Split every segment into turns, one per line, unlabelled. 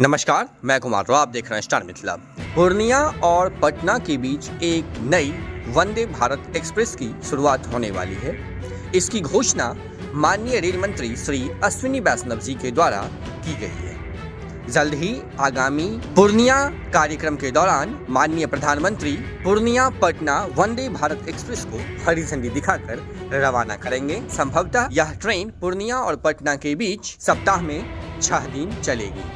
नमस्कार, मैं कुमार राव, आप देख रहे हैं स्टार मिथिला। पूर्णिया और पटना के बीच एक नई वंदे भारत एक्सप्रेस की शुरुआत होने वाली है। इसकी घोषणा माननीय रेल मंत्री श्री अश्विनी वैष्णव जी के द्वारा की गई है। जल्द ही आगामी पूर्णिया कार्यक्रम के दौरान माननीय प्रधानमंत्री पूर्णिया पटना वंदे भारत एक्सप्रेस को हरी झंडी दिखाकर रवाना करेंगे। संभवतः यह ट्रेन पूर्णिया और पटना के बीच सप्ताह में 6 दिन चलेगी।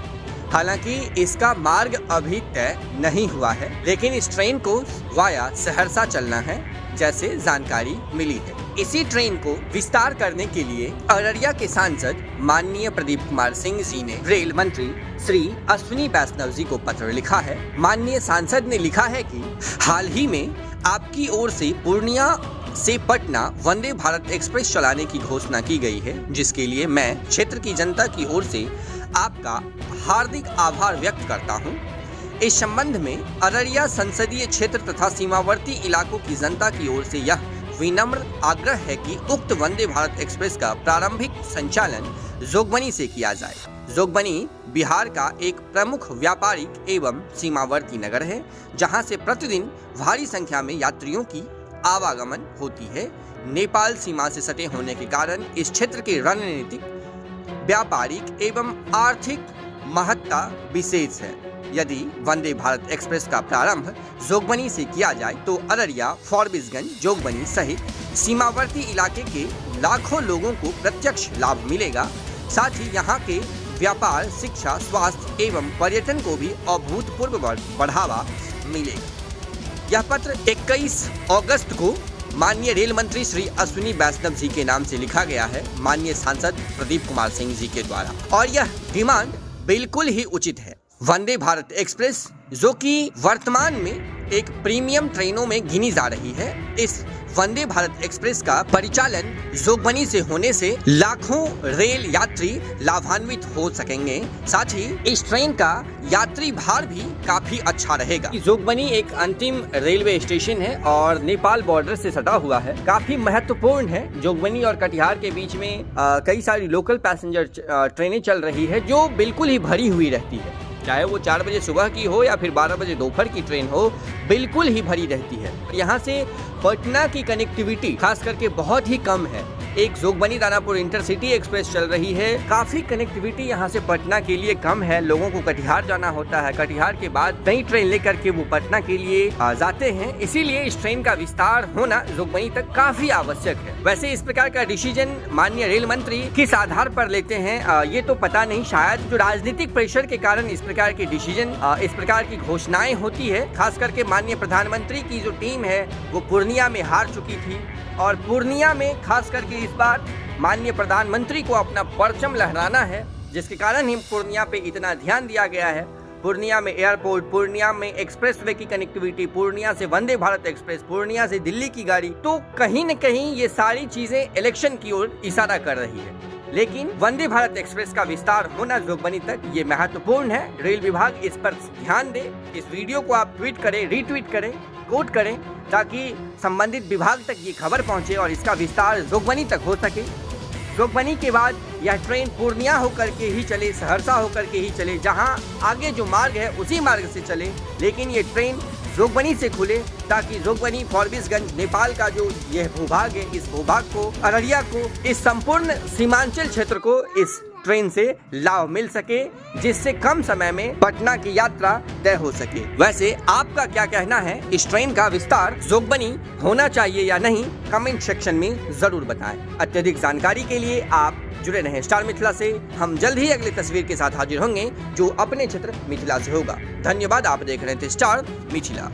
हालांकि इसका मार्ग अभी तय नहीं हुआ है, लेकिन इस ट्रेन को वाया सहरसा चलना है, जैसे जानकारी मिली है। इसी ट्रेन को विस्तार करने के लिए अररिया के सांसद माननीय प्रदीप कुमार सिंह जी ने रेल मंत्री श्री अश्विनी वैष्णव जी को पत्र लिखा है। माननीय सांसद ने लिखा है कि हाल ही में आपकी ओर से पूर्णिया से पटना वंदे भारत एक्सप्रेस चलाने की घोषणा की गई है, जिसके लिए मैं क्षेत्र की जनता की ओर से आपका हार्दिक आभार व्यक्त करता हूं। इस संबंध में अररिया संसदीय क्षेत्र तथा सीमावर्ती इलाकों की जनता की ओर से यह विनम्र आग्रह है कि उक्त वंदे भारत एक्सप्रेस का प्रारंभिक संचालन जोगबनी से किया जाए। जोगबनी बिहार का एक प्रमुख व्यापारिक एवं सीमावर्ती नगर है, जहां से प्रतिदिन भारी संख्या में यात्रियों की आवागमन होती है। नेपाल सीमा से सटे होने के कारण इस क्षेत्र की रणनीतिक, व्यापारिक एवं आर्थिक महत्ता विशेष है। यदि वंदे भारत एक्सप्रेस का प्रारंभ जोगबनी से किया जाए तो अररिया, फॉरबिसगंज, जोगबनी सहित सीमावर्ती इलाके के लाखों लोगों को प्रत्यक्ष लाभ मिलेगा। साथ ही यहाँ के व्यापार, शिक्षा, स्वास्थ्य एवं पर्यटन को भी अभूतपूर्व बढ़ावा मिलेगा। यह पत्र 21 अगस्त को माननीय रेल मंत्री श्री अश्विनी वैष्णव जी के नाम से लिखा गया है, माननीय सांसद प्रदीप कुमार सिंह जी के द्वारा, और यह डिमांड बिल्कुल ही उचित है। वंदे भारत एक्सप्रेस, जो कि वर्तमान में एक प्रीमियम ट्रेनों में गिनी जा रही है, इस वंदे भारत एक्सप्रेस का परिचालन जोगबनी से होने से लाखों रेल यात्री लाभान्वित हो सकेंगे। साथ ही इस ट्रेन का यात्री भार भी काफी अच्छा रहेगा। जोगबनी एक अंतिम रेलवे स्टेशन है और नेपाल बॉर्डर से सटा हुआ है, काफी महत्वपूर्ण है। जोगबनी और कटिहार के बीच में कई सारी लोकल पैसेंजर ट्रेनें चल रही है, जो बिल्कुल ही भरी हुई रहती है, चाहे वो 4 बजे सुबह की हो या फिर 12 बजे दोपहर की ट्रेन हो, बिल्कुल ही भरी रहती है। यहाँ से पटना की कनेक्टिविटी खास करके बहुत ही कम है। एक जोगबनी दानापुर इंटरसिटी एक्सप्रेस चल रही है, काफी कनेक्टिविटी यहाँ से पटना के लिए कम है। लोगों को कटिहार जाना होता है, कटिहार के बाद नई ट्रेन लेकर के वो पटना के लिए जाते हैं। इसीलिए इस ट्रेन का विस्तार होना जोगबनी तक काफी आवश्यक है। वैसे इस प्रकार का डिसीजन माननीय रेल मंत्री किस आधार पर लेते हैं, ये तो पता नहीं। शायद जो राजनीतिक प्रेशर के कारण इस प्रकार के डिसीजन, इस प्रकार की घोषणाएं होती है। खास करके माननीय प्रधानमंत्री की जो टीम है वो पूर्णिया में हार चुकी थी, और पूर्णिया में खास करके इस बार माननीय प्रधानमंत्री को अपना परचम लहराना है, जिसके कारण ही पूर्णिया पे इतना ध्यान दिया गया है। पूर्णिया में एयरपोर्ट, पूर्णिया में एक्सप्रेसवे की कनेक्टिविटी, पूर्णिया से वंदे भारत एक्सप्रेस, पूर्णिया से दिल्ली की गाड़ी, तो कहीं न कहीं ये सारी चीजें इलेक्शन की ओर इशारा कर रही है। लेकिन वंदे भारत एक्सप्रेस का विस्तार होना जोगबनी तक ये महत्वपूर्ण है। रेल विभाग इस पर ध्यान दे। इस वीडियो को आप ट्वीट करें, रीट्वीट करें, कोट करें, ताकि संबंधित विभाग तक ये खबर पहुंचे और इसका विस्तार जोगबनी तक हो सके। जोगबनी के बाद यह ट्रेन पूर्णिया होकर के ही चले, सहरसा होकर के ही चले, जहां आगे जो मार्ग है उसी मार्ग से चले, लेकिन ये ट्रेन जोगबनी से खुले, ताकि जोगबनी, फॉरबिसगंज, नेपाल का जो यह भूभाग है, इस भूभाग को, अररिया को, इस संपूर्ण सीमांचल क्षेत्र को इस ट्रेन से लाभ मिल सके, जिससे कम समय में पटना की यात्रा तय हो सके। वैसे आपका क्या कहना है, इस ट्रेन का विस्तार जोगबनी होना चाहिए या नहीं, कमेंट सेक्शन में जरूर बताएं। अत्यधिक जानकारी के लिए आप जुड़े रहें स्टार मिथिला से। हम जल्द ही अगली तस्वीर के साथ हाजिर होंगे, जो अपने क्षेत्र मिथिला से होगा। धन्यवाद, आप देख रहे थे स्टार मिथिला।